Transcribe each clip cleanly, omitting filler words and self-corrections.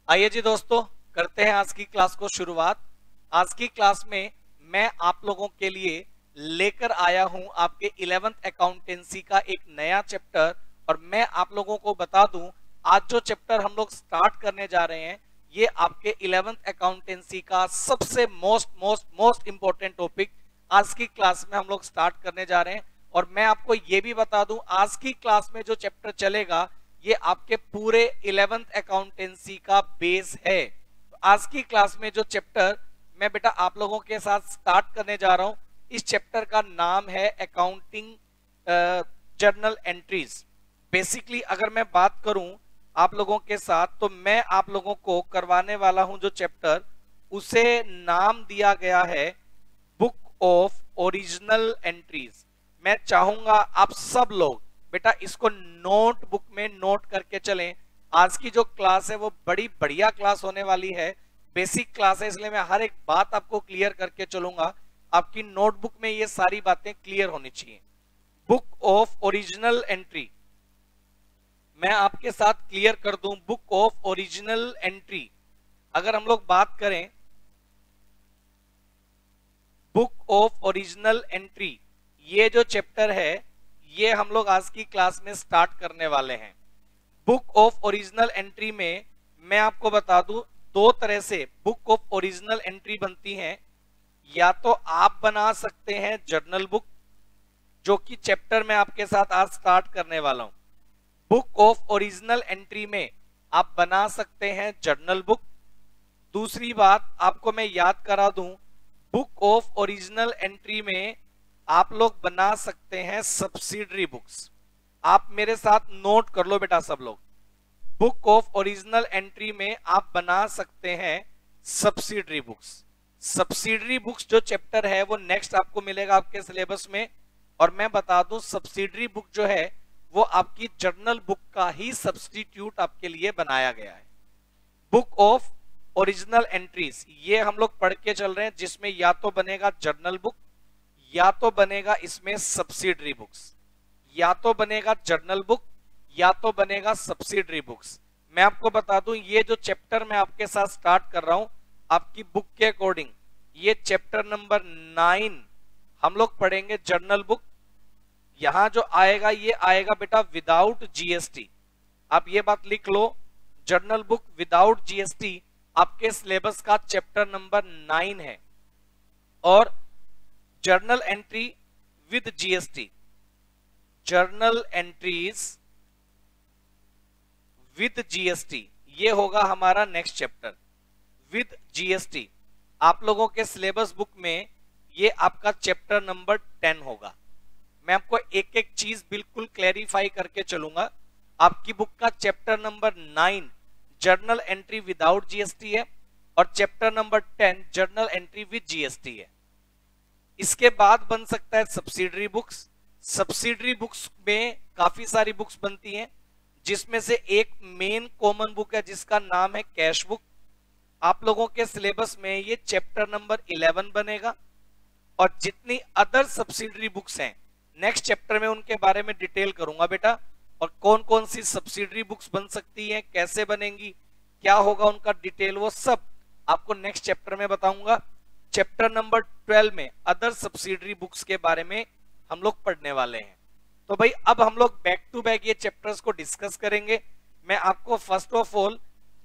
आइए जी दोस्तों, करते हैं आज की क्लास को शुरुआत। आज की क्लास में मैं आप लोगों के लिए लेकर आया हूं आपके 11th अकाउंटेंसी का एक नया चैप्टर। और मैं आप लोगों को बता दूं, आज जो चैप्टर हम लोग स्टार्ट करने जा रहे हैं ये आपके 11th अकाउंटेंसी का सबसे मोस्ट इंपॉर्टेंट टॉपिक आज की क्लास में हम लोग स्टार्ट करने जा रहे हैं। और मैं आपको ये भी बता दूं, आज की क्लास में जो चैप्टर चलेगा ये आपके पूरे 11th अकाउंटेंसी का बेस है। तो आज की क्लास में जो चैप्टर मैं बेटा आप लोगों के साथ स्टार्ट करने जा रहा हूं, इस चैप्टर का नाम है अकाउंटिंग जर्नल एंट्रीज। बेसिकली अगर मैं बात करूं आप लोगों के साथ, तो मैं आप लोगों को करवाने वाला हूं जो चैप्टर, उसे नाम दिया गया है बुक ऑफ ओरिजिनल एंट्रीज। मैं चाहूंगा आप सब लोग बेटा इसको नोटबुक में नोट करके चलें। आज की जो क्लास है वो बड़ी बढ़िया क्लास होने वाली है, बेसिक क्लास है, इसलिए मैं हर एक बात आपको क्लियर करके चलूंगा। आपकी नोटबुक में ये सारी बातें क्लियर होनी चाहिए। बुक ऑफ ओरिजिनल एंट्री मैं आपके साथ क्लियर कर दूं। बुक ऑफ ओरिजिनल एंट्री अगर हम लोग बात करें, बुक ऑफ ओरिजिनल एंट्री ये जो चैप्टर है ये हम लोग आज की क्लास में स्टार्ट करने वाले हैं। बुक ऑफ ओरिजिनल एंट्री में मैं आपको बता दूं, दो तरह से बुक ऑफ ओरिजिनल एंट्री बनती हैं। या तो आप बना सकते हैं जर्नल बुक, जो कि चैप्टर में आपके साथ आज स्टार्ट करने वाला हूं। बुक ऑफ ओरिजिनल एंट्री में आप बना सकते हैं जर्नल बुक। दूसरी बात आपको मैं याद करा दूं, बुक ऑफ ओरिजिनल एंट्री में आप लोग बना सकते हैं सब्सिडरी बुक्स। आप मेरे साथ नोट कर लो बेटा सब लोग, बुक ऑफ ओरिजिनल एंट्री में आप बना सकते हैं सब्सिडरी बुक्स। सब्सिडरी बुक्स जो चैप्टर है वो नेक्स्ट आपको मिलेगा आपके सिलेबस में। और मैं बता दूं, सब्सिडरी बुक जो है वो आपकी जर्नल बुक का ही सब्स्टिट्यूट आपके लिए बनाया गया है। बुक ऑफ ओरिजिनल एंट्रीज ये हम लोग पढ़ के चल रहे हैं, जिसमें या तो बनेगा जर्नल बुक, या तो बनेगा इसमें सब्सिडरी बुक्स, या तो बनेगा जर्नल बुक, या तो बनेगा सब्सिडरी बुक्स। मैं आपको बता दूं, ये जो चैप्टर मैं आपके साथ स्टार्ट कर रहा हूं आपकी बुक के अकॉर्डिंग, ये चैप्टर नंबर 9 हम लोग पढ़ेंगे जर्नल बुक। यहां जो आएगा ये आएगा बेटा विदाउट जीएसटी। आप ये बात लिख लो, जर्नल बुक विदाउट जीएसटी आपके सिलेबस का चैप्टर नंबर 9 है। और journal entry with GST, journal entries with GST ये होगा हमारा नेक्स्ट चैप्टर विद जीएसटी। आप लोगों के सिलेबस बुक में ये आपका चैप्टर नंबर 10 होगा। मैं आपको एक एक चीज बिल्कुल क्लैरिफाई करके चलूंगा। आपकी बुक का chapter number 9 journal entry without GST है, और chapter number 10 journal entry with GST है। इसके बाद बन सकता है सब्सिडरी बुक्स। सब्सिडरी बुक्स में काफी सारी बुक्स बनती हैं, जिसमें से एक मेन कॉमन बुक है जिसका नाम है कैश बुक। आप लोगों के सिलेबस में ये चैप्टर नंबर 11 बनेगा। और जितनी अदर सब्सिडरी बुक्स हैं नेक्स्ट चैप्टर में उनके बारे में डिटेल करूंगा बेटा, और कौन कौन सी सब्सिडरी बुक्स बन सकती हैं, कैसे बनेंगी, क्या होगा उनका डिटेल, वो सब आपको नेक्स्ट चैप्टर में बताऊंगा। चैप्टर नंबर 12 में अदर सब्सिडरी बुक्स के बारे में हम लोग पढ़ने वाले हैं। तो भाई अब हम लोग बैक टू बैक ये चैप्टर्स को डिस्कस करेंगे। मैं आपको first of all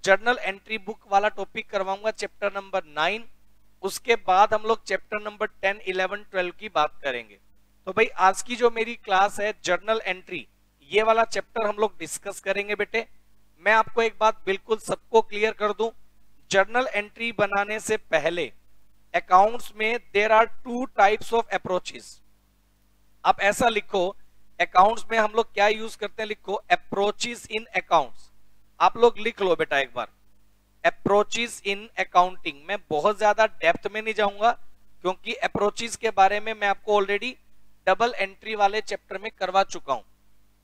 journal entry book वाला टॉपिक करवाऊंगा चैप्टर नंबर 9। उसके बाद हम लोग चैप्टर नंबर 10, 11, 12 की बात करेंगे। तो भाई आज की जो मेरी क्लास है जर्नल एंट्री ये वाला चैप्टर हम लोग डिस्कस करेंगे बेटे। मैं आपको एक बात बिल्कुल सबको क्लियर कर दूं, जर्नल एंट्री बनाने से पहले अकाउंट्स में there are 2 types of approaches. आप ऐसा लिखो, अकाउंट्स में हम लोग क्या यूज करते हैं, लिखो अप्रोचेस इन अकाउंट्स। आप लोग लिख लो बेटा एक बार, अप्रोचेस इन अकाउंटिंग। मैं बहुत ज्यादा डेप्थ में नहीं जाऊंगा, क्योंकि अप्रोचेस के बारे में मैं आपको ऑलरेडी डबल एंट्री वाले चैप्टर में करवा चुका हूं।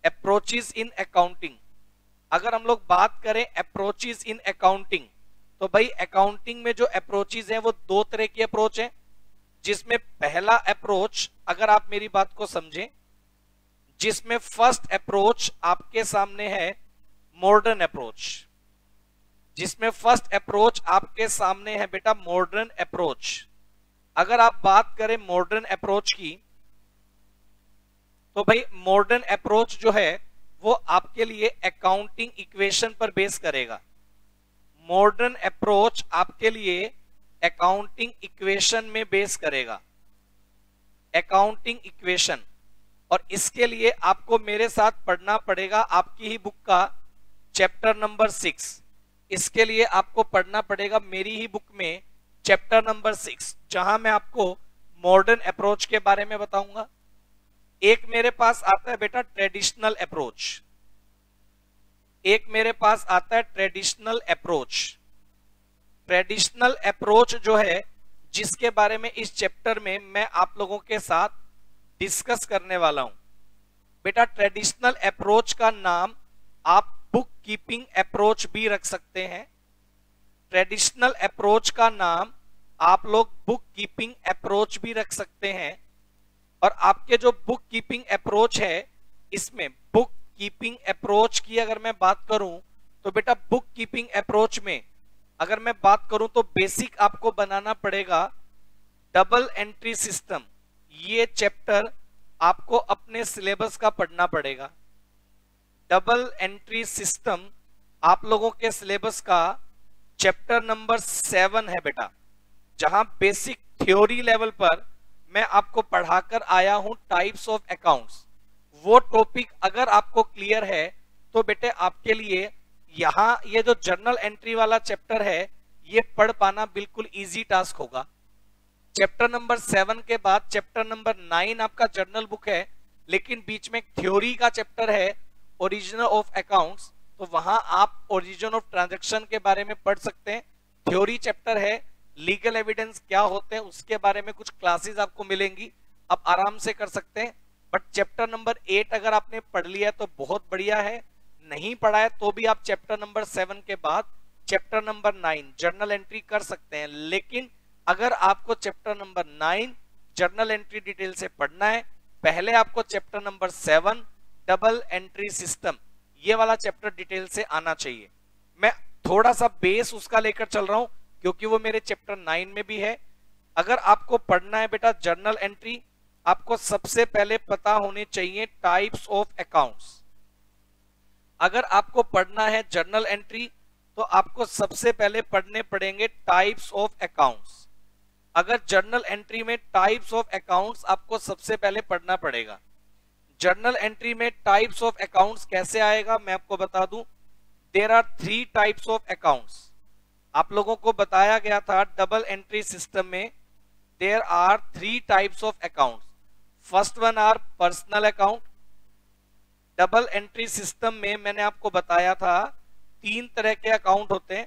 अप्रोचेस इन अकाउंटिंग, अगर हम लोग बात करें अप्रोचेस इन अकाउंटिंग, तो भाई अकाउंटिंग में जो अप्रोचेस हैं वो दो तरह की अप्रोच है। जिसमें पहला अप्रोच, अगर आप मेरी बात को समझें, जिसमें फर्स्ट अप्रोच आपके सामने है मॉडर्न अप्रोच। जिसमें फर्स्ट अप्रोच आपके सामने है बेटा मॉडर्न अप्रोच। अगर आप बात करें मॉडर्न अप्रोच की, तो भाई मॉडर्न अप्रोच जो है वो आपके लिए अकाउंटिंग इक्वेशन पर बेस करेगा। मॉडर्न अप्रोच आपके लिए अकाउंटिंग इक्वेशन में बेस करेगा, अकाउंटिंग इक्वेशन। और इसके लिए आपको मेरे साथ पढ़ना पड़ेगा आपकी ही बुक का चैप्टर नंबर 6। इसके लिए आपको पढ़ना पड़ेगा मेरी ही बुक में चैप्टर नंबर 6, जहां मैं आपको मॉडर्न अप्रोच के बारे में बताऊंगा। एक मेरे पास आता है बेटा ट्रेडिशनल अप्रोच, एक मेरे पास आता है ट्रेडिशनल अप्रोच। ट्रेडिशनल अप्रोच जो है, जिसके बारे में इस चैप्टर में मैं आप लोगों के साथ डिस्कस करने वाला हूं। बेटा ट्रेडिशनल अप्रोच का नाम आप बुक कीपिंग अप्रोच भी रख सकते हैं। ट्रेडिशनल अप्रोच का नाम आप लोग बुक कीपिंग अप्रोच भी रख सकते हैं। और आपके जो बुक कीपिंग अप्रोच है, इसमें बुक कीपिंग अप्रोच की अगर मैं बात करूं, तो बेटा बुक कीपिंग अप्रोच में अगर मैं बात करूं तो बेसिक आपको बनाना पड़ेगा डबल एंट्री सिस्टम। ये चैप्टर आपको अपने सिलेबस का पढ़ना पड़ेगा। डबल एंट्री सिस्टम आप लोगों के सिलेबस का चैप्टर नंबर 7 है बेटा, जहां बेसिक थ्योरी लेवल पर मैं आपको पढ़ाकर आया हूं टाइप्स ऑफ अकाउंट्स। वो टॉपिक अगर आपको क्लियर है तो बेटे आपके लिए यहां ये जो जर्नल एंट्री वाला चैप्टर है ये पढ़ पाना बिल्कुल इजी टास्क होगा। चैप्टर नंबर 7 के बाद चैप्टर नंबर 9 आपका जर्नल बुक है, लेकिन बीच में थ्योरी का चैप्टर है ओरिजिन ऑफ अकाउंट्स, तो वहां आप ओरिजिन ऑफ ट्रांजैक्शन के बारे में पढ़ सकते हैं। थ्योरी चैप्टर है लीगल एविडेंस क्या होते हैं, उसके बारे में कुछ क्लासेस आपको मिलेंगी, आप आराम से कर सकते हैं। बट चैप्टर नंबर 8 अगर आपने पढ़ लिया तो बहुत बढ़िया है, नहीं पढ़ा है तो भी आप चैप्टर नंबर 7 के बाद चैप्टर नंबर 9 जर्नल एंट्री कर सकते हैं। लेकिन अगर आपको chapter number 9 journal entry detail से पढ़ना है, पहले आपको chapter number 7 double entry system ये वाला चैप्टर डिटेल से आना चाहिए। मैं थोड़ा सा बेस उसका लेकर चल रहा हूं क्योंकि वो मेरे चैप्टर 9 में भी है। अगर आपको पढ़ना है बेटा जर्नल एंट्री, आपको सबसे पहले पता होने चाहिए टाइप्स ऑफ अकाउंट्स। अगर आपको पढ़ना है जर्नल एंट्री तो आपको सबसे पहले पढ़ने पड़ेंगे टाइप्स ऑफ अकाउंट्स। अगर जर्नल एंट्री में टाइप्स ऑफ अकाउंट्स आपको सबसे पहले पढ़ना पड़ेगा। जर्नल एंट्री में टाइप्स ऑफ अकाउंट्स कैसे आएगा मैं आपको बता दूं। There are 3 types of accounts. आप लोगों को बताया गया था डबल एंट्री सिस्टम में there are 3 types of accounts. First one are personal account. Double entry system में मैंने आपको बताया था 3 तरह के अकाउंट होते हैं।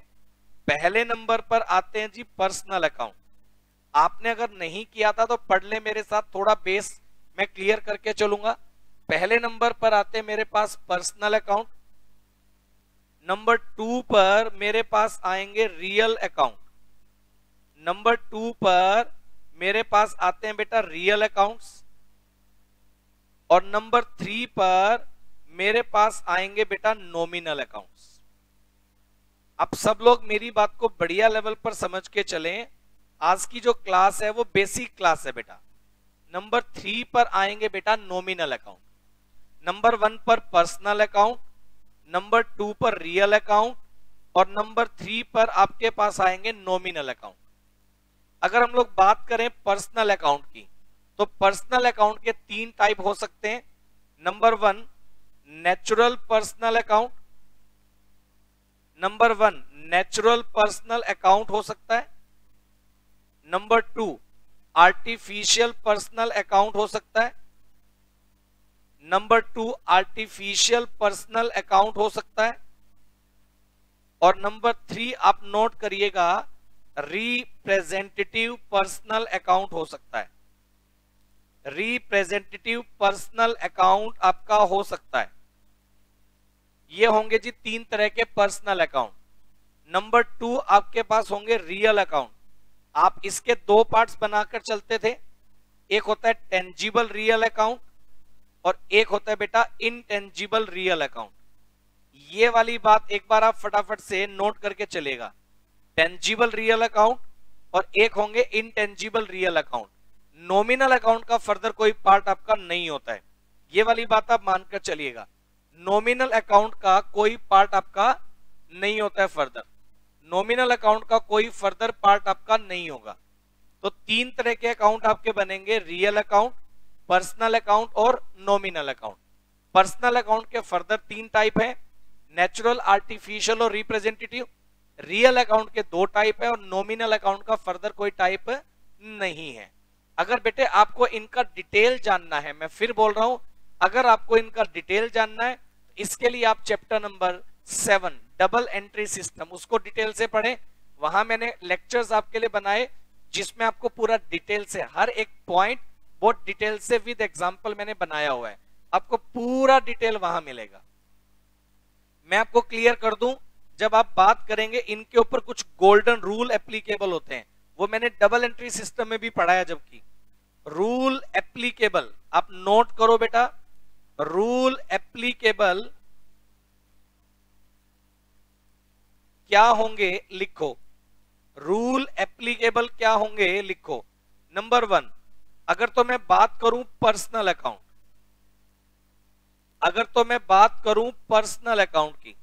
पहले नंबर पर आते हैं जी पर्सनल अकाउंट। आपने अगर नहीं किया था तो पढ़ ले मेरे साथ, थोड़ा बेस मैं क्लियर करके चलूंगा। पहले नंबर पर आते हैं मेरे पास पर्सनल अकाउंट। नंबर 2 पर मेरे पास आएंगे रियल अकाउंट। नंबर 2 पर मेरे पास आते हैं बेटा रियल अकाउंट्स। और नंबर 3 पर मेरे पास आएंगे बेटा नॉमिनल अकाउंट्स। अब सब लोग मेरी बात को बढ़िया लेवल पर समझ के चलें। आज की जो क्लास है वो बेसिक क्लास है बेटा। नंबर 3 पर आएंगे बेटा नॉमिनल अकाउंट। नंबर 1 पर पर्सनल अकाउंट, नंबर 2 पर रियल अकाउंट और नंबर 3 पर आपके पास आएंगे नॉमिनल अकाउंट। अगर हम लोग बात करें पर्सनल अकाउंट की, तो पर्सनल अकाउंट के 3 टाइप हो सकते हैं। Number 1 natural personal account. Number 1 natural personal account हो सकता है। नंबर 2 आर्टिफिशियल पर्सनल अकाउंट हो सकता है। नंबर 2 आर्टिफिशियल पर्सनल अकाउंट हो सकता है। और नंबर 3 आप नोट करिएगा रिप्रेजेंटेटिव पर्सनल अकाउंट हो सकता है। रिप्रेजेंटेटिव पर्सनल अकाउंट आपका हो सकता है। ये होंगे जी 3 तरह के पर्सनल अकाउंट। नंबर 2 आपके पास होंगे रियल अकाउंट। आप इसके 2 पार्ट्स बनाकर चलते थे। एक होता है टेंजिबल रियल अकाउंट और एक होता है बेटा इनटेंजिबल रियल अकाउंट। ये वाली बात एक बार आप फटाफट से नोट करके चलेगा। टेंजिबल रियल अकाउंट और एक होंगे intangible real account. Nominal account का फर्दर कोई पार्ट आपका नहीं होता है, ये वाली बात आप मानकर चलिएगा। नॉमिनल अकाउंट का कोई पार्ट आपका नहीं होता है फर्दर, नॉमिनल अकाउंट का कोई फर्दर पार्ट आपका नहीं होगा। तो तीन तरह के अकाउंट आपके बनेंगे, रियल अकाउंट, पर्सनल अकाउंट और नॉमिनल अकाउंट। पर्सनल अकाउंट के फर्दर तीन टाइप है, नेचुरल, आर्टिफिशियल और रिप्रेजेंटेटिव। रियल अकाउंट के दो टाइप है और नॉमिनल अकाउंट का फर्दर कोई टाइप नहीं है। अगर बेटे आपको इनका डिटेल जानना है, मैं फिर बोल रहा हूं, अगर आपको इनका डिटेल जानना है इसके लिए आप chapter number 7 double entry system उसको डिटेल से पढ़ें। वहां मैंने लेक्चर्स आपके लिए बनाए जिसमें आपको पूरा डिटेल से हर एक पॉइंट बहुत डिटेल से विद एग्जांपल मैंने बनाया हुआ है, आपको पूरा डिटेल वहां मिलेगा। मैं आपको क्लियर कर दूं, जब आप बात करेंगे इनके ऊपर कुछ गोल्डन रूल एप्लीकेबल होते हैं, वो मैंने डबल एंट्री सिस्टम में भी पढ़ाया। जबकि रूल एप्लीकेबल आप नोट करो बेटा, रूल एप्लीकेबल क्या होंगे लिखो, रूल एप्लीकेबल क्या होंगे लिखो। नंबर 1, अगर तो मैं बात करूं पर्सनल अकाउंट, अगर तो मैं बात करूं पर्सनल अकाउंट की,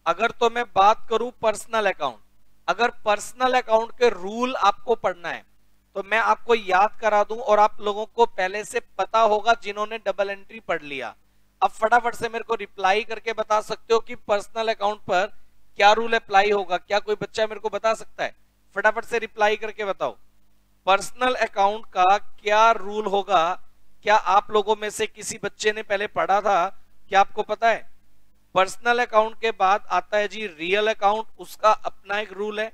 अगर तो मैं बात करूं पर्सनल अकाउंट, अगर पर्सनल अकाउंट के रूल आपको पढ़ना है तो मैं आपको याद करा दूं और आप लोगों को पहले से पता होगा जिन्होंने डबल एंट्री पढ़ लिया। अब फटाफट से मेरे को रिप्लाई करके बता सकते हो कि पर्सनल अकाउंट पर क्या रूल अप्लाई होगा। क्या कोई बच्चा मेरे को बता सकता है? फटाफट से रिप्लाई करके बताओ, पर्सनल अकाउंट का क्या रूल होगा। क्या आप लोगों में से किसी बच्चे ने पहले पढ़ा था? क्या आपको पता है? पर्सनल अकाउंट के बाद आता है जी रियल अकाउंट, उसका अपना एक रूल है।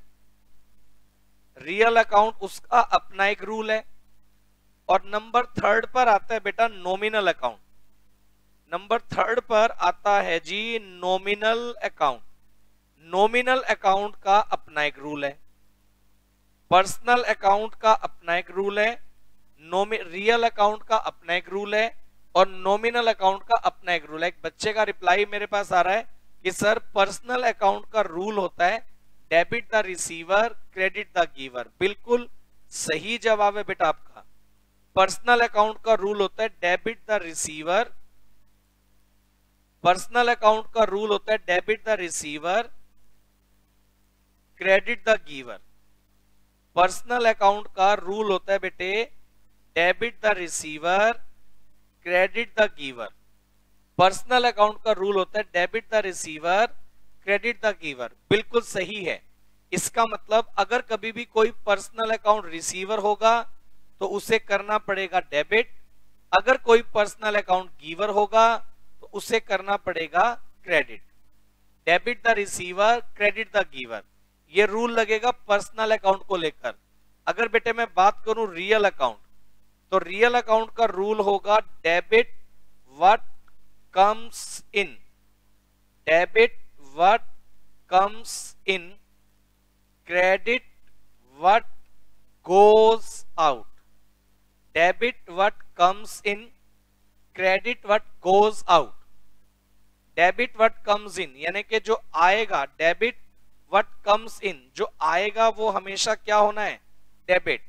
रियल अकाउंट उसका अपना एक रूल है। और नंबर 3 पर आता है बेटा नॉमिनल अकाउंट। नंबर 3 पर आता है जी नॉमिनल अकाउंट। नॉमिनल अकाउंट का अपना एक रूल है, पर्सनल अकाउंट का अपना एक रूल है, रियल अकाउंट का अपना एक रूल है और नॉमिनल अकाउंट का अपना एक रूल है। एक बच्चे का रिप्लाई मेरे पास आ रहा है कि सर पर्सनल अकाउंट का रूल होता है debit the receiver credit the giver. बिल्कुल सही जवाब है बेटा आपका। पर्सनल अकाउंट का रूल होता है debit the receiver, personal account का रूल होता है debit the receiver credit the giver. Personal account का रूल होता है बेटे debit the receiver credit the giver. Personal account का रूल होता है debit the receiver credit the giver. बिल्कुल सही है। इसका मतलब अगर कभी भी कोई पर्सनल अकाउंट रिसीवर होगा तो उसे करना पड़ेगा डेबिट, अगर कोई पर्सनल अकाउंट गिवर होगा तो उसे करना पड़ेगा credit. Debit the receiver credit the giver, ये रूल लगेगा पर्सनल अकाउंट को लेकर। अगर बेटे मैं बात करूं रियल अकाउंट, तो रियल अकाउंट का रूल होगा debit what comes in, debit what comes in credit what goes out. Debit what comes in credit what goes out. Debit what comes इन यानी कि जो आएगा, डेबिट व्हाट कम्स इन जो आएगा वो हमेशा क्या होना है debit.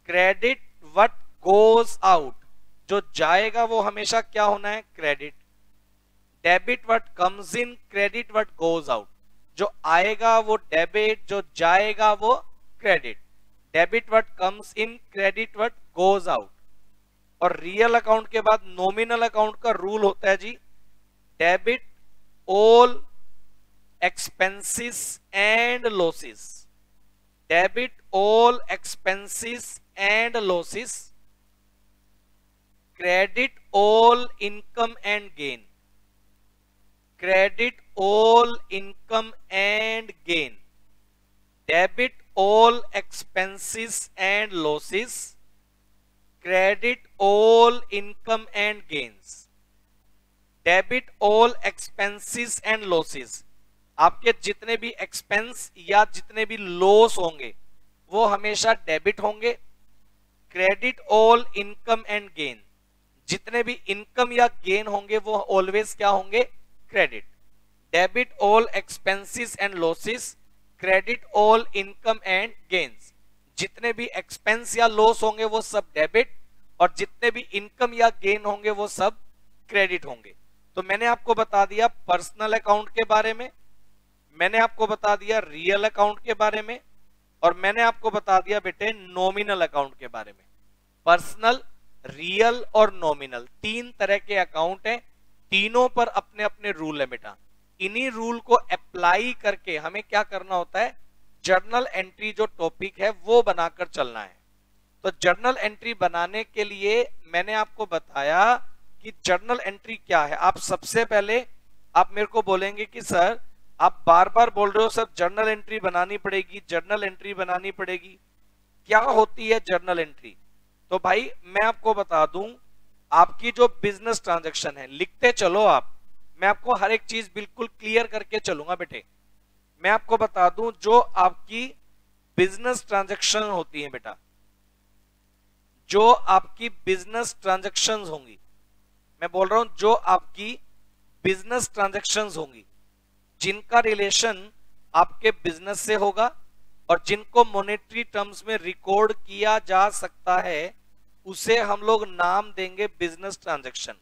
Credit what goes out जो जाएगा वो हमेशा क्या होना है credit. Debit what comes in credit what goes out, जो आएगा वो डेबिट, जो जाएगा वो credit. Debit what comes in credit what goes out. और रियल अकाउंट के बाद नॉमिनल अकाउंट का रूल होता है जी debit all expenses and losses. Debit all expenses and losses credit all income and gain. Credit all income and gain. Debit all expenses and losses credit all income and gains. Debit all expenses and losses, आपके जितने भी expense या जितने भी loss होंगे वो हमेशा debit होंगे। Credit all income and gain, जितने भी इनकम या गेन होंगे वो ऑलवेज क्या होंगे credit. Debit all expenses and losses, credit all income and gains. जितने भी एक्सपेंस या लॉस होंगे वो सब डेबिट, और जितने भी इनकम या गेन होंगे वो सब क्रेडिट होंगे। तो मैंने आपको बता दिया पर्सनल अकाउंट के बारे में, मैंने आपको बता दिया रियल अकाउंट के बारे में, और मैंने आपको बता दिया बेटे नॉमिनल अकाउंट के बारे में। पर्सनल, रियल और नॉमिनल, तीन तरह के अकाउंट हैं, तीनों पर अपने अपने रूल है बेटा। इन्हीं रूल को अप्लाई करके हमें क्या करना होता है, जर्नल एंट्री जो टॉपिक है वो बनाकर चलना है। तो जर्नल एंट्री बनाने के लिए मैंने आपको बताया कि जर्नल एंट्री क्या है। आप सबसे पहले आप मेरे को बोलेंगे कि सर आप बार बार बोल रहे हो सब जर्नल एंट्री बनानी पड़ेगी, जर्नल एंट्री बनानी पड़ेगी, क्या होती है जर्नल एंट्री? तो भाई मैं आपको बता दूं, आपकी जो बिजनेस ट्रांजैक्शन है, लिखते चलो आप, मैं आपको हर एक चीज बिल्कुल क्लियर करके चलूंगा बेटे। मैं आपको बता दूं जो आपकी बिजनेस ट्रांजैक्शन होती है बेटा, जो आपकी बिजनेस ट्रांजैक्शंस होंगी, मैं बोल रहा हूं जो आपकी बिजनेस ट्रांजैक्शंस होंगी, जिनका रिलेशन आपके बिजनेस से होगा और जिनको मॉनेटरी टर्म्स में रिकॉर्ड किया जा सकता है, उसे हम लोग नाम देंगे बिजनेस ट्रांजैक्शन।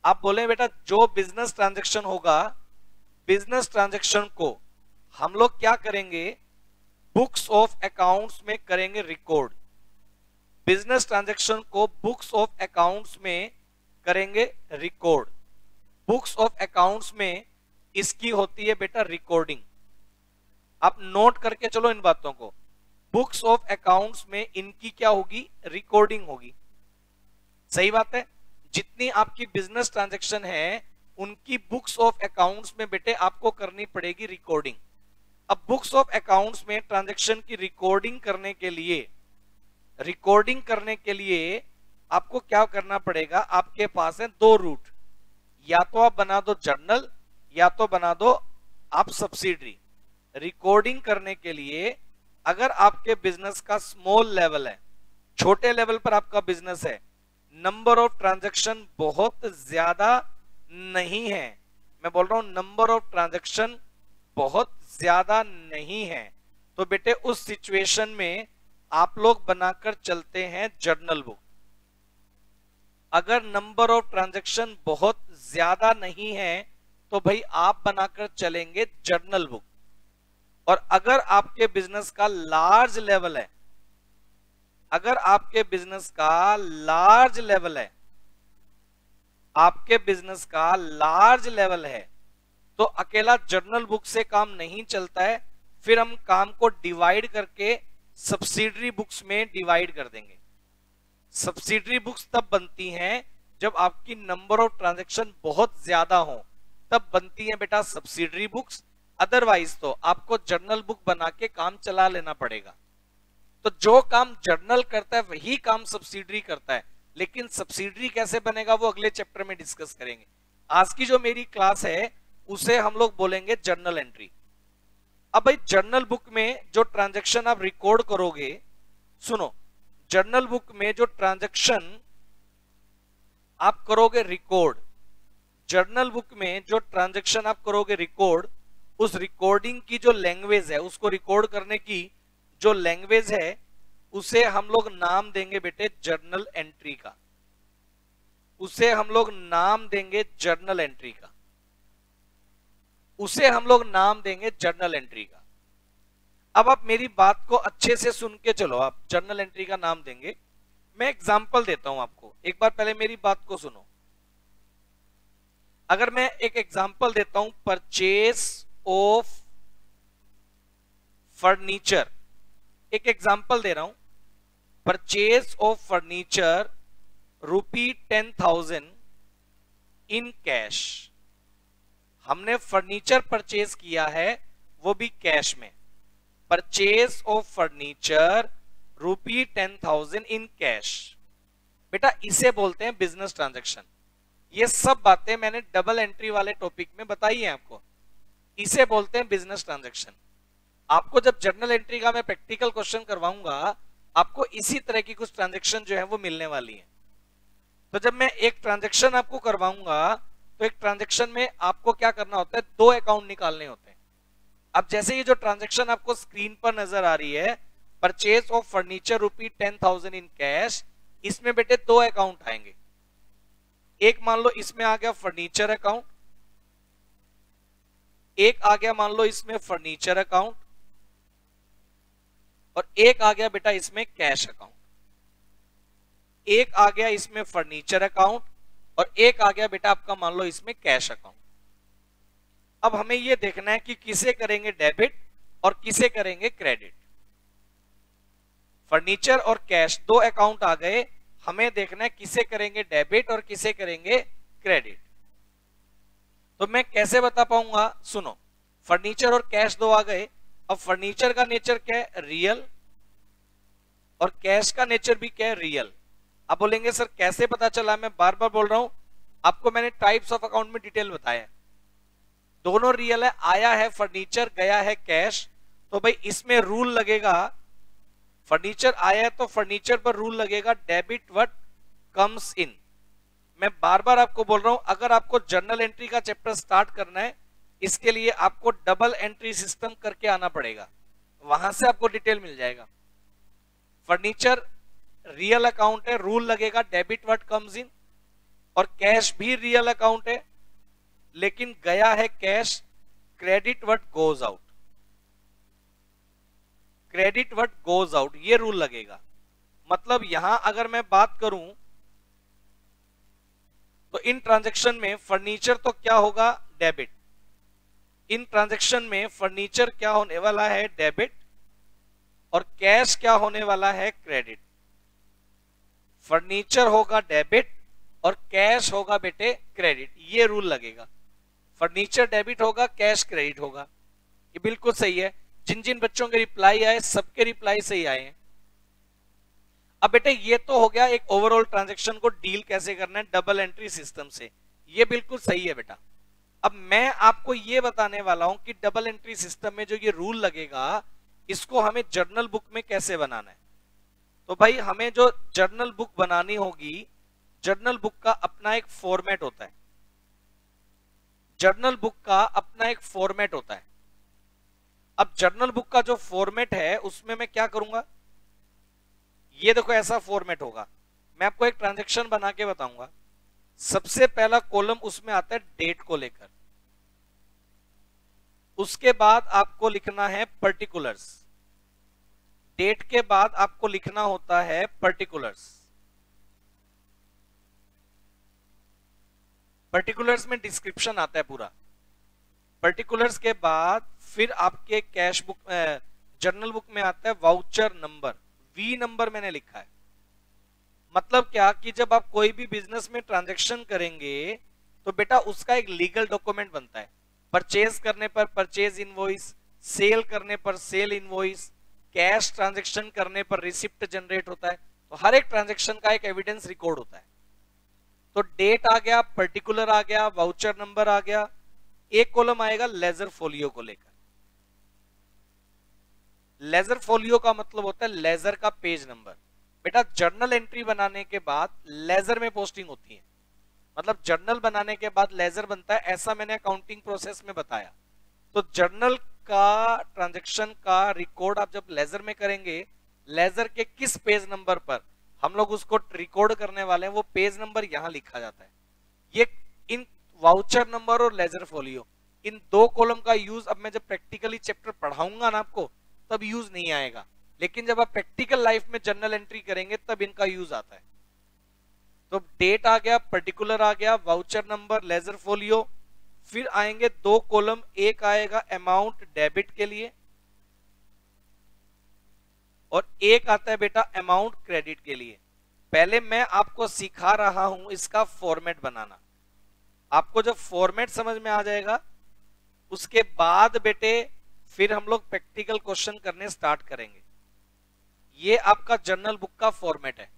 आप बोले बेटा जो बिजनेस ट्रांजैक्शन होगा, बिजनेस ट्रांजैक्शन को हम लोग क्या करेंगे, बुक्स ऑफ अकाउंट्स में करेंगे रिकॉर्ड। बिजनेस ट्रांजैक्शन को बुक्स ऑफ अकाउंट्स में करेंगे रिकॉर्ड। बुक्स ऑफ अकाउंट्स में इसकी होती है बेटा रिकॉर्डिंग। आप नोट करके चलो इन बातों को, बुक्स ऑफ अकाउंट्स में इनकी क्या होगी, रिकॉर्डिंग होगी। सही बात है, जितनी आपकी बिजनेस ट्रांजैक्शन है उनकी बुक्स ऑफ अकाउंट्स में बेटे आपको करनी पड़ेगी रिकॉर्डिंग। अब बुक्स ऑफ अकाउंट्स में ट्रांजैक्शन की रिकॉर्डिंग करने के लिए आपको क्या करना पड़ेगा, आपके पास है दो रूट, या तो आप बना दो जर्नल या तो बना दो आप सब्सिडरी। रिकॉर्डिंग करने के लिए अगर आपके बिजनेस का स्मॉल लेवल है, छोटे लेवल पर आपका बिजनेस है, नंबर ऑफ ट्रांजैक्शन बहुत ज्यादा नहीं है, मैं बोल रहा हूं नंबर ऑफ ट्रांजैक्शन बहुत ज्यादा नहीं है, तो बेटे उस सिचुएशन में आप लोग बनाकर चलते हैं जर्नल बुक। अगर नंबर ऑफ ट्रांजैक्शन बहुत ज्यादा नहीं है तो भाई आप बनाकर चलेंगे जर्नल बुक। और अगर आपके बिजनेस का लार्ज लेवल है, अगर आपके बिजनेस का लार्ज लेवल है, आपके बिजनेस का लार्ज लेवल है, तो अकेला जर्नल बुक से काम नहीं चलता है, फिर हम काम को डिवाइड करके सब्सिडरी बुक्स में डिवाइड कर देंगे। सब्सिडरी बुक्स तब बनती हैं जब आपकी नंबर ऑफ ट्रांजैक्शन बहुत ज्यादा हो, तब बनती है बेटा सब्सिडरी बुक्स। अदरवाइज तो आपको जर्नल बुक बना के काम चला लेना पड़ेगा। तो जो काम जर्नल करता है वही काम सब्सिडरी करता है, लेकिन सब्सिडरी कैसे बनेगा वो अगले चैप्टर में डिस्कस करेंगे। आज की जो मेरी क्लास है उसे हम लोग बोलेंगे जर्नल एंट्री। अब भाई जर्नल बुक में जो ट्रांजैक्शन आप रिकॉर्ड करोगे, सुनो, जर्नल बुक में जो ट्रांजैक्शन आप करोगे रिकॉर्ड, जर्नल बुक में जो ट्रांजैक्शन आप करोगे रिकॉर्ड, उस रिकॉर्डिंग की जो लैंग्वेज है, उसको रिकॉर्ड करने की जो लैंग्वेज है, उसे हम लोग नाम देंगे बेटे जर्नल एंट्री का। उसे हम लोग नाम देंगे जर्नल एंट्री का। उसे हम लोग नाम देंगे जर्नल एंट्री का। अब आप मेरी बात को अच्छे से सुन के चलो, आप जर्नल एंट्री का नाम देंगे। मैं एग्जांपल देता हूं आपको, एक बार पहले मेरी बात को सुनो। अगर मैं एक एग्जांपल देता हूं, परचेज ऑफ फर्नीचर, एक एग्जांपल दे रहा हूं, purchase of furniture ₹10,000 in cash. हमने फर्नीचर परचेज किया है, वो भी कैश में। Purchase of furniture ₹10,000 in cash. बेटा इसे बोलते हैं बिजनेस ट्रांजैक्शन। ये सब बातें मैंने डबल एंट्री वाले टॉपिक में बताई है आपको, इसे बोलते हैं बिजनेस ट्रांजैक्शन। आपको जब जर्नल एंट्री का मैं प्रैक्टिकल क्वेश्चन करवाऊंगा, आपको इसी तरह की कुछ ट्रांजैक्शन जो है वो मिलने वाली है। तो जब मैं एक ट्रांजैक्शन आपको करवाऊंगा तो एक ट्रांजैक्शन में आपको क्या करना होता है, दो अकाउंट निकालने होते हैं। अब जैसे ये जो ट्रांजैक्शन आपको स्क्रीन पर नजर आ रही है, purchase of furniture ₹10,000 in cash, इसमें बेटे दो अकाउंट आएंगे। एक मान लो इसमें आ गया फर्नीचर अकाउंट, एक आ गया मान लो इसमें फर्नीचर अकाउंट, और एक आ गया बेटा इसमें कैश अकाउंट। एक आ गया इसमें फर्नीचर अकाउंट और एक आ गया बेटा आपका मान लो इसमें कैश अकाउंट। अब हमें यह देखना है कि किसे करेंगे डेबिट और किसे करेंगे क्रेडिट। फर्नीचर और कैश दो अकाउंट आ गए, हमें देखना है किसे करेंगे डेबिट और किसे करेंगे क्रेडिट। तो मैं कैसे बता पाऊंगा, सुनो, फर्नीचर और कैश दो आ गए। अब फर्नीचर का नेचर क्या है, रियल, और कैश का नेचर भी क्या है, रियल। अब बोलेंगे सर कैसे पता चला, मैं बार बार बोल रहा हूं आपको, मैंने टाइप्स ऑफ अकाउंट में डिटेल बताया, दोनों रियल है, आया है फर्नीचर, गया है कैश, तो भाई इसमें रूल लगेगा, फर्नीचर आया है तो फर्नीचर पर रूल लगेगा डेबिट व्हाट कम्स इन। मैं बार बार आपको बोल रहा हूं, अगर आपको जर्नल एंट्री का चैप्टर स्टार्ट करना है, इसके लिए आपको डबल एंट्री सिस्टम करके आना पड़ेगा, वहां से आपको डिटेल मिल जाएगा। फर्नीचर रियल अकाउंट है, रूल लगेगा डेबिट व्हाट कम्स इन, और कैश भी रियल अकाउंट है लेकिन गया है cash, credit what goes out, credit what goes out, ये रूल लगेगा। मतलब यहां अगर मैं बात करूं तो इन ट्रांजैक्शन में फर्नीचर तो क्या होगा, डेबिट। इन ट्रांजैक्शन में फर्नीचर क्या होने वाला है, डेबिट, और कैश क्या होने वाला है, क्रेडिट। फर्नीचर होगा डेबिट और कैश होगा बेटे क्रेडिट, ये रूल लगेगा। फर्नीचर डेबिट होगा, कैश क्रेडिट होगा, ये बिल्कुल सही है। जिन जिन बच्चों के रिप्लाई आए सबके रिप्लाई सही आए हैं। अब बेटे ये तो हो गया एक ओवरऑल ट्रांजैक्शन को डील कैसे करना है डबल एंट्री सिस्टम से, ये बिल्कुल सही है बेटा। अब मैं आपको ये बताने वाला हूं कि डबल एंट्री सिस्टम में जो ये रूल लगेगा, इसको हमें जर्नल बुक में कैसे बनाना है। तो भाई हमें जो जर्नल बुक बनानी होगी, जर्नल बुक का अपना एक फॉर्मेट होता है, जर्नल बुक का अपना एक फॉर्मेट होता है। अब जर्नल बुक का जो फॉर्मेट है उसमें मैं क्या करूंगा, ये देखो ऐसा फॉर्मेट होगा। मैं आपको एक ट्रांजैक्शन बना के बताऊंगा। सबसे पहला कॉलम उसमें आता है डेट को लेकर, उसके बाद आपको लिखना है पर्टिकुलर्स, डेट के बाद आपको लिखना होता है पर्टिकुलर्स। पर्टिकुलर्स में डिस्क्रिप्शन आता है पूरा। पर्टिकुलर्स के बाद फिर आपके कैश बुक जर्नल बुक में आता है वाउचर नंबर, वी नंबर मैंने लिखा है। मतलब क्या कि जब आप कोई भी बिजनेस में ट्रांजैक्शन करेंगे तो बेटा उसका एक लीगल डॉक्यूमेंट बनता है। परचेज करने पर परचेज इनवॉइस, सेल करने पर सेल इनवॉइस, कैश ट्रांजैक्शन करने पर रिसिप्ट जनरेट होता है। तो हर एक ट्रांजैक्शन का एक एविडेंस रिकॉर्ड होता है। तो डेट आ गया, पर्टिकुलर आ गया, वाउचर नंबर आ गया, एक कॉलम आएगा लेजर फोलियो को लेकर। लेजर फोलियो का मतलब होता है लेजर का पेज नंबर। बेटा जर्नल एंट्री बनाने के बाद लेजर में पोस्टिंग होती है, मतलब जर्नल बनाने के बाद लेजर बनता है, ऐसा मैंने अकाउंटिंग प्रोसेस में बताया। तो जर्नल का ट्रांजैक्शन का रिकॉर्ड आप जब लेजर में करेंगे, लेजर के किस पेज नंबर पर हम लोग उसको रिकॉर्ड करने वाले हैं, वो पेज नंबर यहां लिखा जाता है। ये इन वाउचर नंबर और लेजर फोलियो, इन दो कॉलम का यूज अब मैं जब प्रैक्टिकली चैप्टर पढ़ाऊंगा ना आपको तब यूज नहीं आएगा, लेकिन जब आप प्रैक्टिकल लाइफ में जर्नल एंट्री करेंगे तब इनका यूज आता है। तो डेट आ गया, पर्टिकुलर आ गया, वाउचर नंबर, लेजर फोलियो, फिर आएंगे दो कॉलम, एक आएगा अमाउंट डेबिट के लिए और एक आता है बेटा अमाउंट क्रेडिट के लिए। पहले मैं आपको सिखा रहा हूं इसका फॉर्मेट बनाना। आपको जब फॉर्मेट समझ में आ जाएगा उसके बाद बेटे फिर हम लोग प्रैक्टिकल क्वेश्चन करने स्टार्ट करेंगे। ये आपका जर्नल बुक का फॉर्मेट है।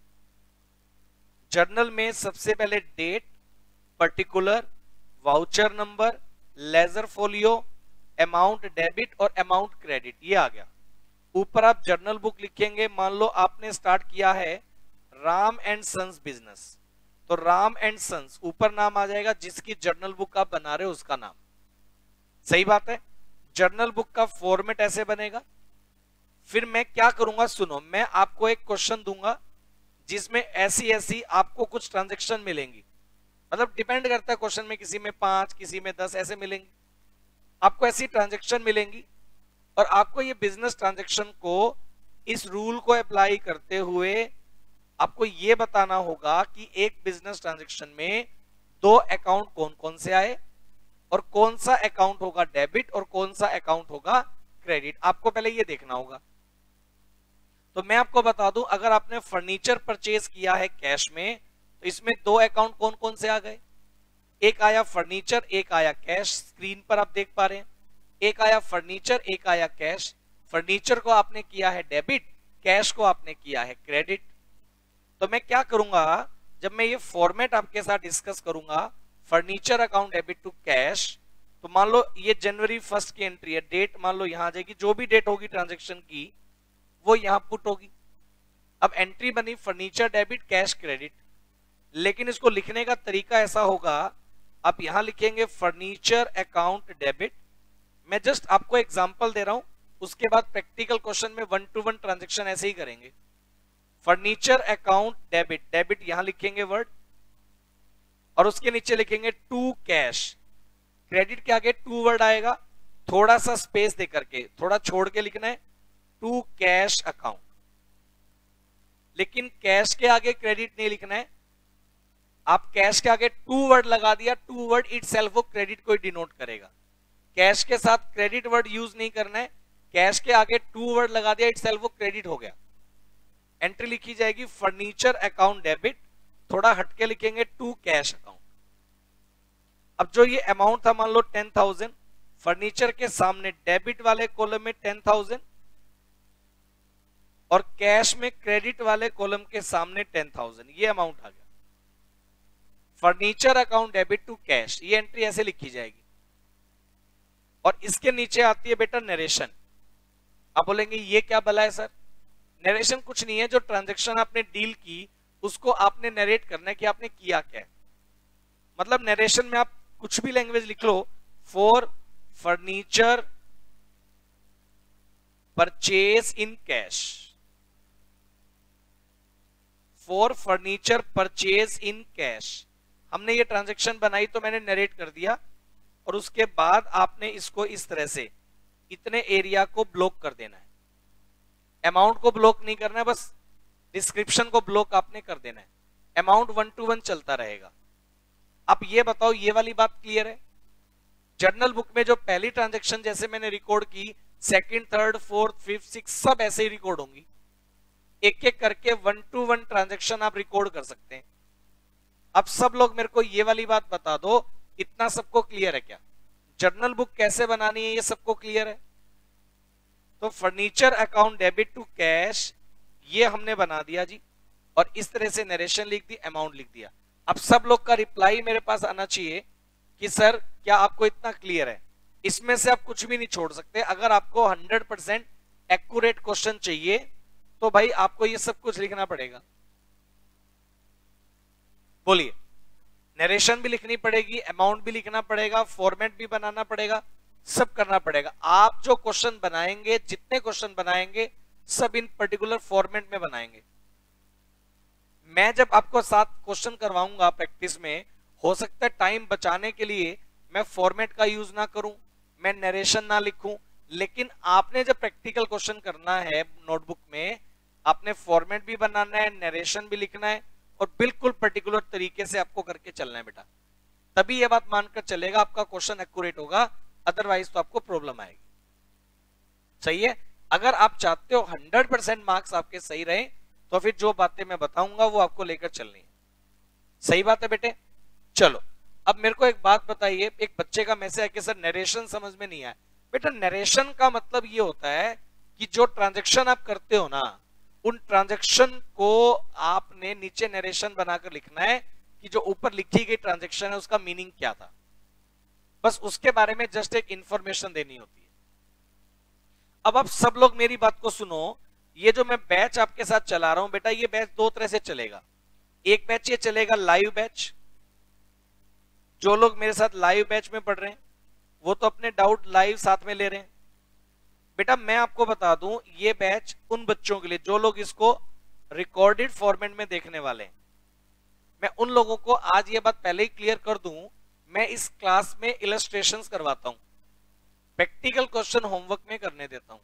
जर्नल में सबसे पहले date, particular, voucher number, ledger folio, amount debit और अमाउंट क्रेडिट, ये आ गया। ऊपर आप जर्नल बुक लिखेंगे। मान लो आपने स्टार्ट किया है राम एंड सन्स बिजनेस, तो तो राम एंड सन्स ऊपर नाम आ जाएगा, जिसकी जर्नल बुक आप बना रहे हो उसका नाम। सही बात है। जर्नल बुक का फॉर्मेट ऐसे बनेगा। फिर मैं क्या करूंगा, सुनो, मैं आपको एक क्वेश्चन दूंगा जिसमें ऐसी ऐसी आपको कुछ ट्रांजैक्शन मिलेंगी, मतलब डिपेंड करता है क्वेश्चन में, किसी में 5 किसी में 10 ऐसे मिलेंगे। आपको ऐसी ट्रांजैक्शन मिलेंगी और आपको ये बिजनेस ट्रांजैक्शन को इस रूल को अप्लाई करते हुए आपको ये बताना होगा कि एक बिजनेस ट्रांजैक्शन में 2 अकाउंट कौन कौन से आए और कौन सा अकाउंट होगा डेबिट और कौन सा अकाउंट होगा क्रेडिट। आपको पहले ये देखना होगा। तो मैं आपको बता दूं, अगर आपने फर्नीचर परचेज किया है कैश में, तो इसमें 2 अकाउंट कौन कौन से आ गए, एक आया फर्नीचर, एक आया कैश। स्क्रीन पर आप देख पा रहे हैं, एक आया फर्नीचर, एक आया कैश। फर्नीचर को आपने किया है डेबिट, कैश को आपने किया है क्रेडिट। तो मैं क्या करूंगा, जब मैं ये फॉर्मेट आपके साथ डिस्कस करूंगा, furniture account debit to cash, तो मान लो ये जनवरी 1 की एंट्री है, डेट मान लो यहां आ जाएगी, जो भी डेट होगी ट्रांजैक्शन की वो यहां पुट होगी। अब एंट्री बनी फर्नीचर डेबिट कैश क्रेडिट, लेकिन इसको लिखने का तरीका ऐसा होगा, आप यहां लिखेंगे फर्नीचर अकाउंट डेबिट। मैं जस्ट आपको एग्जांपल दे रहा हूं, उसके बाद प्रैक्टिकल क्वेश्चन में 1 to 1 ट्रांजैक्शन ऐसे ही करेंगे। फर्नीचर अकाउंट डेबिट, डेबिट यहां लिखेंगे वर्ड, और उसके नीचे लिखेंगे टू कैश। क्रेडिट के आगे टू वर्ड आएगा, थोड़ा सा स्पेस दे करके, थोड़ा छोड़ के लिखना है, टू कैश अकाउंट। लेकिन कैश के आगे क्रेडिट नहीं लिखना है। आप कैश के आगे टू वर्ड लगा दिया, टू वर्ड इटसेल्फ वो क्रेडिट को डिनोट करेगा। कैश के साथ क्रेडिट वर्ड यूज नहीं करना है, कैश के आगे टू वर्ड लगा दिया, इटसेल्फ वो क्रेडिट हो गया। एंट्री लिखी जाएगी फर्नीचर अकाउंट डेबिट, थोड़ा हटके लिखेंगे टू कैश अकाउंट। अब जो ये अमाउंट था मान लो 10,000, फर्नीचर के सामने डेबिट वाले कॉलम में 10,000 और कैश में क्रेडिट वाले कॉलम के सामने 10,000, ये अमाउंट आ गया। Furniture account debit to cash, ये एंट्री ऐसे लिखी जाएगी। और इसके नीचे आती है बेटा नरेशन। आप बोलेंगे ये क्या भला है सर? नरेशन कुछ नहीं है, जो ट्रांजैक्शन आपने डील की उसको आपने नरेट करना है कि आपने किया क्या है। मतलब नरेशन में आप कुछ भी लैंग्वेज लिख लो, for furniture purchase in cash, for furniture purchase in cash. हमने ये ट्रांजैक्शन बनाई तो मैंने नरेट कर दिया, और उसके बाद आपने इसको इस तरह से इतने एरिया को ब्लॉक कर देना है। अमाउंट को ब्लॉक नहीं करना है, बस डिस्क्रिप्शन को ब्लॉक आपने कर देना है। अमाउंट 1 to 1 चलता रहेगा। आप ये बताओ, ये वाली बात क्लियर है? जर्नल बुक में जो पहली ट्रांजैक्शन जैसे मैंने रिकॉर्ड की, second, third, fourth, fifth, six सब ऐसे ही रिकॉर्ड होंगी। एक एक करके 1 to 1 ट्रांजैक्शन आप रिकॉर्ड कर सकते हैं। अब सब लोग मेरे को ये वाली बात बता दो, इतना सबको क्लियर है क्या? जर्नल बुक कैसे बनानी है ये सबको क्लियर है? तो furniture account debit to cash ये हमने बना दिया जी, और इस तरह से नरेशन लिख दी, अमाउंट लिख दिया। अब सब लोग का रिप्लाई मेरे पास आना चाहिए कि सर क्या आपको इतना क्लियर है? इसमें से आप कुछ भी नहीं छोड़ सकते। अगर आपको 100% एक्यूरेट क्वेश्चन चाहिए तो भाई आपको ये सब कुछ लिखना पड़ेगा। बोलिए, नरेशन भी लिखनी पड़ेगी, अमाउंट भी लिखना पड़ेगा, फॉर्मेट भी बनाना पड़ेगा, सब करना पड़ेगा। आप जो क्वेश्चन बनाएंगे, जितने क्वेश्चन बनाएंगे, सब इन पर्टिकुलर फॉर्मेट में बनाएंगे। मैं जब आपको 7 क्वेश्चन करवाऊंगा प्रैक्टिस में, हो सकता है टाइम बचाने के लिए मैं फॉर्मेट का यूज ना करूं, मैं नरेशन ना लिखूं, लेकिन आपने जब प्रैक्टिकल क्वेश्चन करना है नोटबुक में, आपने फॉर्मेट भी बनाना है, नरेशन भी लिखना है, और बिल्कुल पर्टिकुलर तरीके से आपको करके चलना है बेटा। तभी यह बात मानकर चलेगा आपका क्वेश्चन एक्यूरेट होगा, अदरवाइज तो आपको प्रॉब्लम आएगी। सही है? अगर आप चाहते हो 100% मार्क्स आपके सही रहे, तो फिर जो बातें मैं बताऊंगा वो आपको लेकर चलनी है। सही बात है बेटे? चलो अब मेरे को एक बात बताइए, एक बच्चे का मैसेज है कि सर नरेशन समझ में नहीं आया। बेटा नरेशन का मतलब ये होता है कि जो ट्रांजैक्शन आप करते हो ना, उन ट्रांजैक्शन को आपने नीचे नरेशन बनाकर लिखना है कि जो ऊपर लिखी गई ट्रांजैक्शन है उसका मीनिंग क्या था। बस उसके बारे में जस्ट एक इंफॉर्मेशन देनी होती है। अब आप सब लोग मेरी बात को सुनो, ये जो मैं बैच आपके साथ चला रहा हूं बेटा, ये बैच 2 तरह से चलेगा। एक बैच ये चलेगा लाइव बैच। जो लोग मेरे साथ लाइव बैच में पढ़ रहे हैं वो तो अपने डाउट लाइव साथ में ले रहे हैं। बेटा मैं आपको बता दूं, ये बैच उन बच्चों के लिए जो लोग इसको रिकॉर्डेड फॉर्मेट में देखने वाले हैं। मैं उन लोगों को आज ये बात पहले ही क्लियर कर दूं, मैं इस क्लास में इलस्ट्रेशंस करवाता हूं, प्रैक्टिकल क्वेश्चन होमवर्क में करने देता हूं।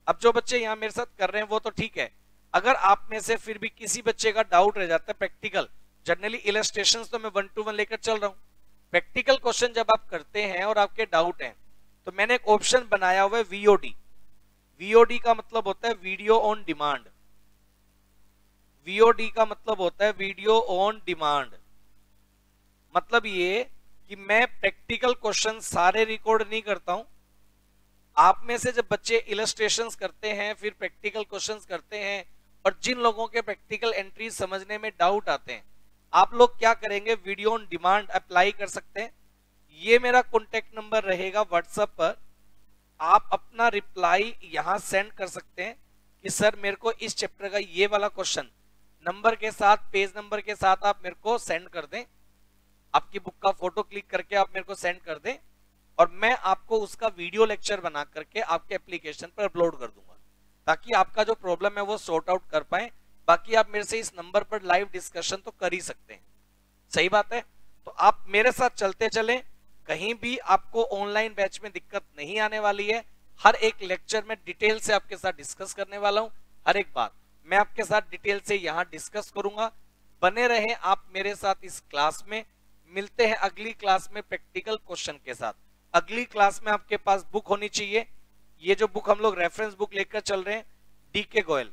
अब जो बच्चे यहां मेरे साथ कर रहे हैं वो तो ठीक है, अगर आप में से फिर भी किसी बच्चे का डाउट रह जाता है प्रैक्टिकल, जनरली इलस्ट्रेशंस तो मैं 1 to 1 लेकर चल रहा हूं, प्रैक्टिकल क्वेश्चन जब आप करते हैं और आपके डाउट हैं तो मैंने एक ऑप्शन बनाया हुआ है वीओडी। वीओडी का मतलब होता है वीडियो ऑन डिमांड। वीओडी का मतलब होता है वीडियो ऑन डिमांड। मतलब ये कि मैं प्रैक्टिकल क्वेश्चन सारे रिकॉर्ड नहीं करता हूं। आप में से जब बच्चे इलस्ट्रेशंस करते हैं, फिर प्रैक्टिकल क्वेश्चंस करते हैं, और जिन लोगों के प्रैक्टिकल एंट्री समझने में डाउट आते हैं, आप लोग क्या करेंगे, वीडियो ऑन डिमांड अप्लाई कर सकते हैं। ये मेरा कॉन्टेक्ट नंबर रहेगा व्हाट्सएप पर, आप अपना रिप्लाई यहां सेंड कर सकते हैं कि सर मेरे को इस चैप्टर का ये वाला क्वेश्चन नंबर के साथ, पेज नंबर के साथ आप मेरे को सेंड कर दें, आपकी बुक का फोटो क्लिक करके आप मेरे को सेंड कर दें, और मैं आपको उसका वीडियो लेक्चर बना करके आपके एप्लीकेशन पर अपलोड कर दूंगा, ताकि आपका जो प्रॉब्लम है वो सॉर्ट आउट कर पाए। बाकी आप मेरे से इस नंबर पर लाइव डिस्कशन तो कर ही सकते हैं, सही बात है। तो आप मेरे साथ चलते चलें, कहीं भी आपको ऑनलाइन बैच में दिक्कत नहीं आने वाली है। हर एक लेक्चर में डिटेल से आपके साथ डिस्कस करने वाला हूं, हर एक बात मैं आपके साथ डिटेल से यहां डिस्कस करूंगा। बने रहें आप मेरे साथ इस क्लास में। मिलते हैं अगली क्लास में प्रैक्टिकल क्वेश्चन के साथ। अगली क्लास में आपके पास बुक होनी चाहिए। ये जो बुक हम लोग रेफरेंस बुक लेकर चल रहे हैं, डीके गोयल,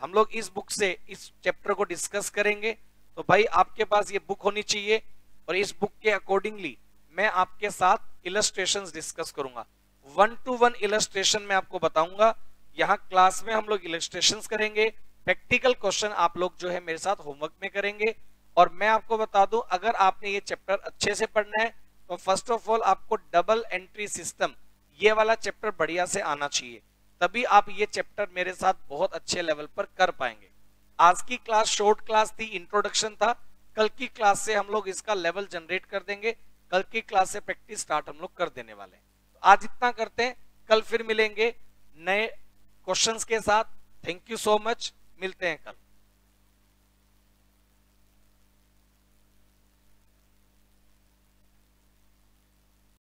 हम लोग इस बुक से इस चैप्टर को डिस्कस करेंगे। तो भाई आपके पास ये बुक होनी चाहिए, और इस बुक के अकॉर्डिंगली मैं आपके साथ इलस्ट्रेशंस डिस्कस करूंगा। 1 to 1 इलस्ट्रेशन में आपको बताऊंगा। यहाँ क्लास में हम लोग इलस्ट्रेशंस करेंगे, प्रैक्टिकल क्वेश्चन आप लोग जो है मेरे साथ होमवर्क में करेंगे। और मैं आपको बता दूं, अगर आपने ये चैप्टर अच्छे से पढ़ना है तो फर्स्ट ऑफ ऑल आपको डबल एंट्री सिस्टम ये वाला चैप्टर बढ़िया से आना चाहिए, तभी आप ये चैप्टर मेरे साथ बहुत अच्छे लेवल पर कर पाएंगे। आज की क्लास शॉर्ट क्लास थी, इंट्रोडक्शन था। कल की क्लास से हम लोग इसका लेवल जनरेट कर देंगे, कल की क्लास से प्रैक्टिस स्टार्ट हम लोग कर देने वाले हैं। तो आज इतना करते हैं, कल फिर मिलेंगे नए क्वेश्चंस के साथ। थैंक यू सो मच, मिलते हैं कल।